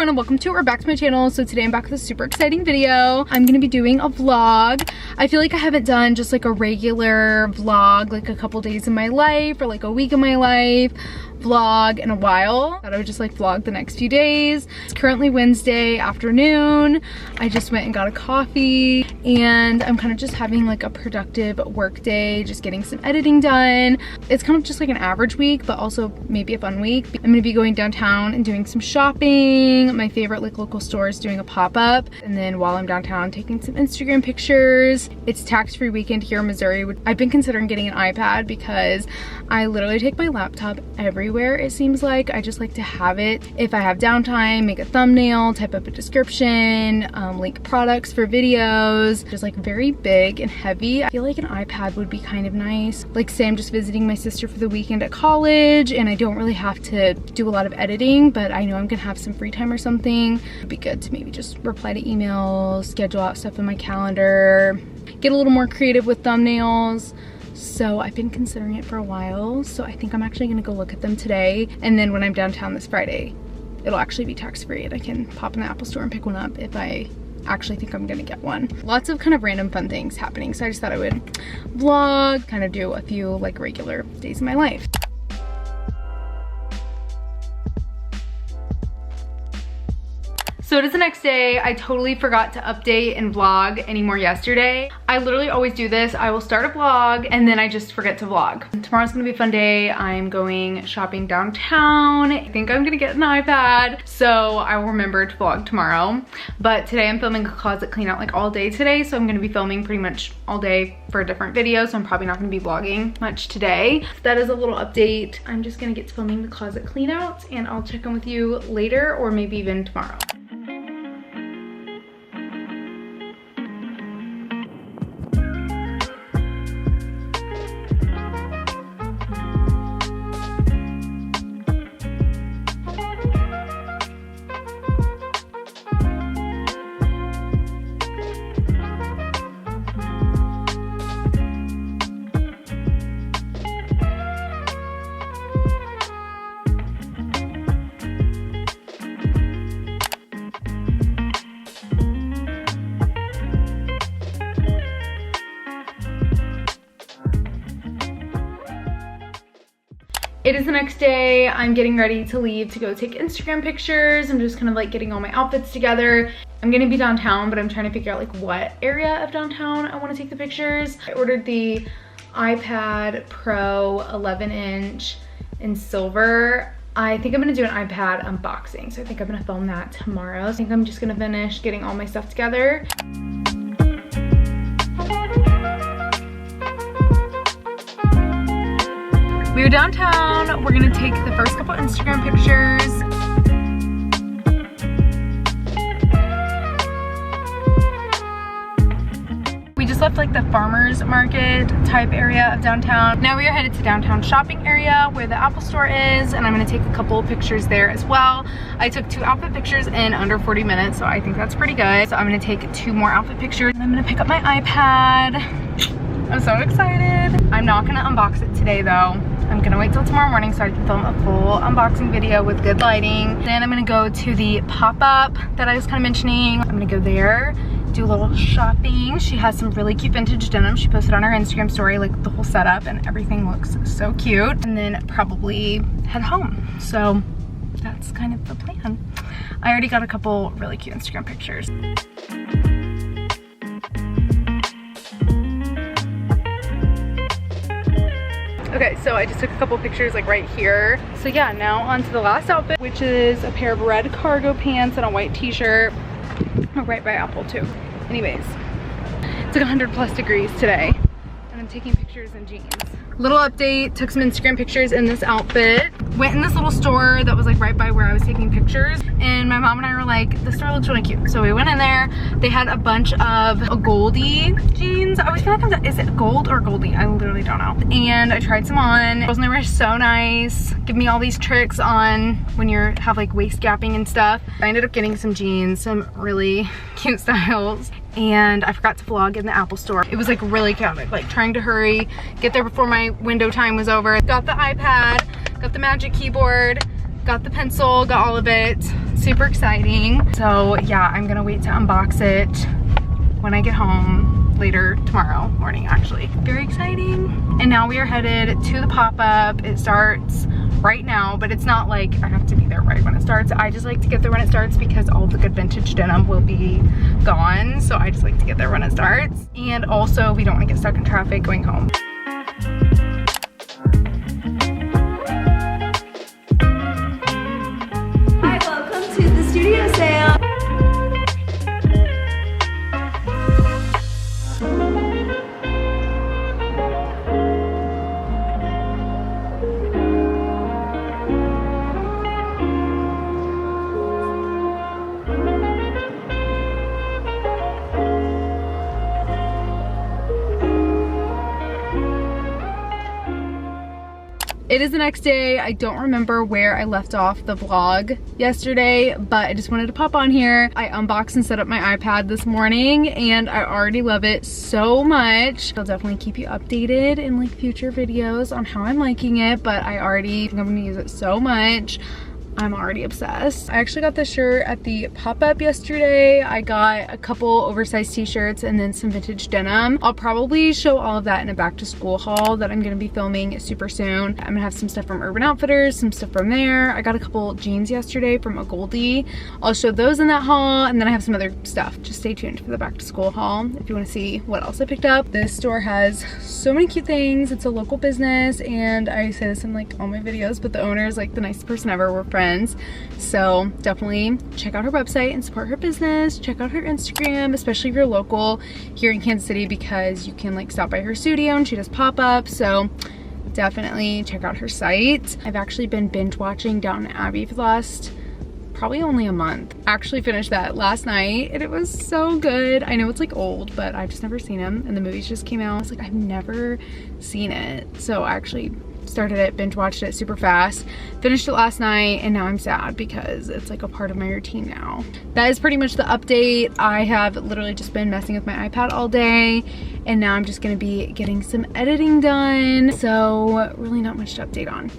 everyone and welcome to or back to my channel. So today I'm back with a super exciting video. I'm gonna be doing a vlog. I feel like I haven't done just like a regular vlog, like a couple days in my life or like a week of my life vlog in a while. I thought I would just like vlog the next few days. It's currently Wednesday afternoon. I just went and got a coffee and I'm kind of just having like a productive work day, just getting some editing done. It's kind of just like an average week, but also maybe a fun week. I'm gonna be going downtown and doing some shopping. My favorite like local store is doing a pop-up, and then while I'm downtown taking some Instagram pictures. It's tax-free weekend here in Missouri. I've been considering getting an iPad because I literally take my laptop everywhere, it seems like. I just like to have it if I have downtime, make a thumbnail, type up a description, link products for videos. Just like very big and heavy. I feel like an iPad would be kind of nice. Like say I'm just visiting my sister for the weekend at college and I don't really have to do a lot of editing, but I know I'm gonna have some free time or something. It'd be good to maybe just reply to emails, schedule out stuff in my calendar, get a little more creative with thumbnails. So I've been considering it for a while, so I think I'm actually gonna go look at them today, and then when I'm downtown this Friday it'll actually be tax-free and I can pop in the Apple store and pick one up if I actually think I'm gonna get one. Lots of kind of random fun things happening, so I just thought I would vlog, kind of do a few like regular days in my life. So it is the next day. I totally forgot to update and vlog anymore yesterday. I literally always do this. I will start a vlog and then I just forget to vlog. Tomorrow's gonna be a fun day. I'm going shopping downtown. I think I'm gonna get an iPad, so I will remember to vlog tomorrow. But today I'm filming a closet clean out like all day today, so I'm gonna be filming pretty much all day for a different video, so I'm probably not gonna be vlogging much today. So that is a little update. I'm just gonna get to filming the closet clean out and I'll check in with you later or maybe even tomorrow. It is the next day. I'm getting ready to leave to go take Instagram pictures. I'm just kind of like getting all my outfits together. I'm gonna be downtown, but I'm trying to figure out like what area of downtown I want to take the pictures. I ordered the iPad Pro 11-inch in silver. I think I'm gonna do an iPad unboxing, so I think I'm gonna film that tomorrow. I think I'm just gonna finish getting all my stuff together. We're downtown. We're gonna take the first couple Instagram pictures. We just left like the farmers market type area of downtown. Now we are headed to downtown shopping area where the Apple store is, and I'm gonna take a couple pictures there as well. I took 2 outfit pictures in under 40 minutes, so I think that's pretty good. So I'm gonna take 2 more outfit pictures and I'm gonna pick up my iPad. I'm so excited. I'm not gonna unbox it today though. I'm gonna wait till tomorrow morning so I can film a full unboxing video with good lighting. Then I'm gonna go to the pop-up that I was kind of mentioning. I'm gonna go there, do a little shopping. She has some really cute vintage denim. She posted on her Instagram story like the whole setup and everything looks so cute. And then probably head home. So that's kind of the plan. I already got a couple really cute Instagram pictures. Okay, so I just took a couple pictures like right here. So yeah, now on to the last outfit, which is a pair of red cargo pants and a white t-shirt. Right by Apple too. Anyways, it's like 100+ degrees today and I'm taking pictures in jeans. Little update, took some Instagram pictures in this outfit. Went in this little store that was like right by where I was taking pictures, and my mom and I were like, the store looks really cute. So we went in there. They had a bunch of Goldie jeans. I always feel like is it gold or Goldie? I literally don't know. And I tried some on. Girls, and they were so nice. Give me all these tricks on when you have like waist gapping and stuff. I ended up getting some jeans, some really cute styles. And I forgot to vlog in the Apple store. It was like really chaotic, like trying to hurry, get there before my window time was over. Got the iPad, got the Magic Keyboard, got the pencil, got all of it. Super exciting. So yeah, I'm gonna wait to unbox it when I get home later tomorrow morning, actually. Very exciting. And now we are headed to the pop-up. It starts right now, but it's not like I have to be there right when it starts. I just like to get there when it starts because all the good vintage denim will be gone. So I just like to get there when it starts. And also we don't want to get stuck in traffic going home. Hi, welcome to the studio sale. It is the next day. I don't remember where I left off the vlog yesterday, but I just wanted to pop on here. I unboxed and set up my iPad this morning and I already love it so much. I'll definitely keep you updated in like future videos on how I'm liking it, but I already think I'm gonna use it so much. I'm already obsessed. I actually got this shirt at the pop-up yesterday. I got a couple oversized t-shirts and then some vintage denim. I'll probably show all of that in a back to school haul that I'm gonna be filming super soon. I'm gonna have some stuff from Urban Outfitters, some stuff from there. I got a couple jeans yesterday from a Goldie. I'll show those in that haul, and then I have some other stuff. Just stay tuned for the back to school haul if you wanna see what else I picked up. This store has so many cute things. It's a local business, and I say this in like all my videos, but the owner is like the nicest person ever. We're friends. So definitely check out her website and support her business. Check out her Instagram, especially if you're local here in Kansas City, because you can like stop by her studio and she does pop-ups. So definitely check out her site. I've actually been binge watching Downton Abbey for the last probably only a month. Actually finished that last night and it was so good. I know it's like old, but I've just never seen them, and the movies just came out. I was like, I've never seen it. So I actually started it, binge watched it super fast, finished it last night, and now I'm sad because it's like a part of my routine now. That is pretty much the update. I have literally just been messing with my iPad all day, and now I'm just gonna be getting some editing done. So really not much to update on.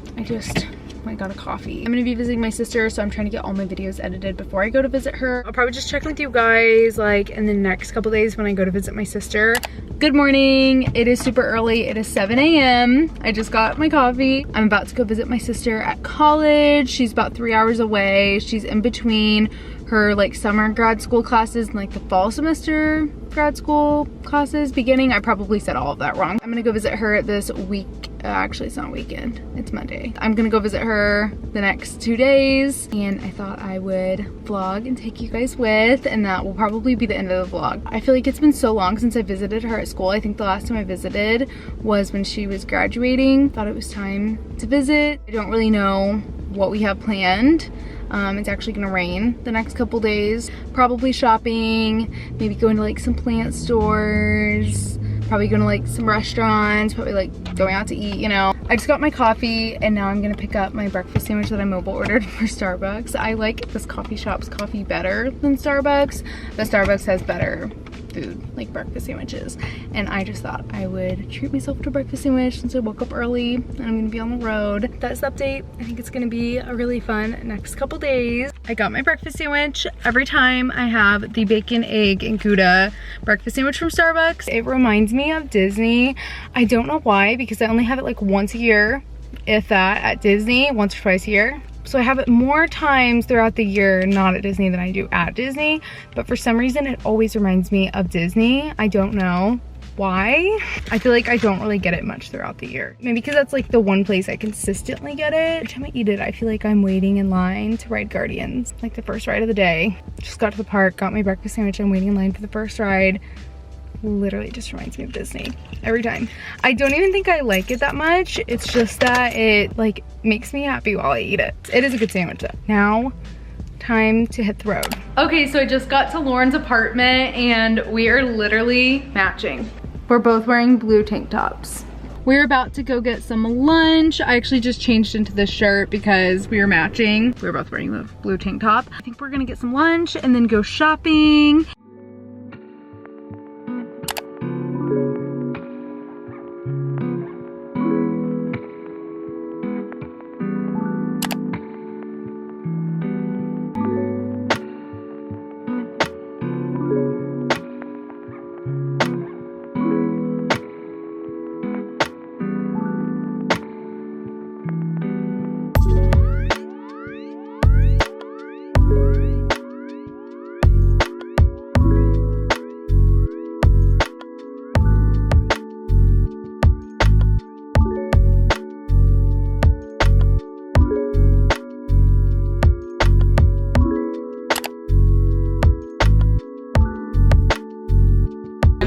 I got a coffee. I'm gonna be visiting my sister, so I'm trying to get all my videos edited before I go to visit her. I'll probably just check with you guys like in the next couple days when I go to visit my sister. Good morning. It is super early. It is 7 a.m. I just got my coffee. I'm about to go visit my sister at college. She's about 3 hours away. She's in between her like summer grad school classes and like the fall semester grad school classes beginning. I probably said all of that wrong. I'm gonna go visit her this week. Actually, it's not a weekend, it's Monday. I'm gonna go visit her the next 2 days, and I thought I would vlog and take you guys with, and that will probably be the end of the vlog. I feel like it's been so long since I visited her at school. I think the last time I visited was when she was graduating. Thought it was time to visit. I don't really know what we have planned. It's actually gonna rain the next couple days. Probably shopping, maybe going to like some plant stores, probably going to like some restaurants, probably like going out to eat, you know. I just got my coffee, and now I'm gonna pick up my breakfast sandwich that I mobile ordered for Starbucks. I like this coffee shop's coffee better than Starbucks, but Starbucks has better food, like breakfast sandwiches, and I just thought I would treat myself to a breakfast sandwich since I woke up early and I'm gonna be on the road. That's the update. I think it's gonna be a really fun next couple days. I got my breakfast sandwich. Every time I have the bacon, egg, and Gouda breakfast sandwich from Starbucks, it reminds me of Disney. I don't know why, because I only have it like once a year, if that, at Disney, once or twice a year. So I have it more times throughout the year, not at Disney, than I do at Disney. But for some reason, it always reminds me of Disney. I don't know why. I feel like I don't really get it much throughout the year. Maybe because that's like the one place I consistently get it. Every time I eat it, I feel like I'm waiting in line to ride Guardians. Like the first ride of the day. Just got to the park, got my breakfast sandwich, I'm waiting in line for the first ride. Literally just reminds me of Disney every time. I don't even think I like it that much. It's just that it like makes me happy while I eat it. It is a good sandwich though. Now, time to hit the road. Okay, so I just got to Lauren's apartment and we are literally matching. We're both wearing blue tank tops. We're about to go get some lunch. I actually just changed into this shirt because we were matching. We were both wearing the blue tank top. I think we're gonna get some lunch and then go shopping.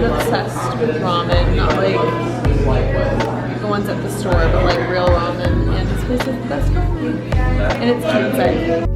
obsessed with ramen, not like the ones at the store, but like real ramen. And this place is the best ramen. And it's king size.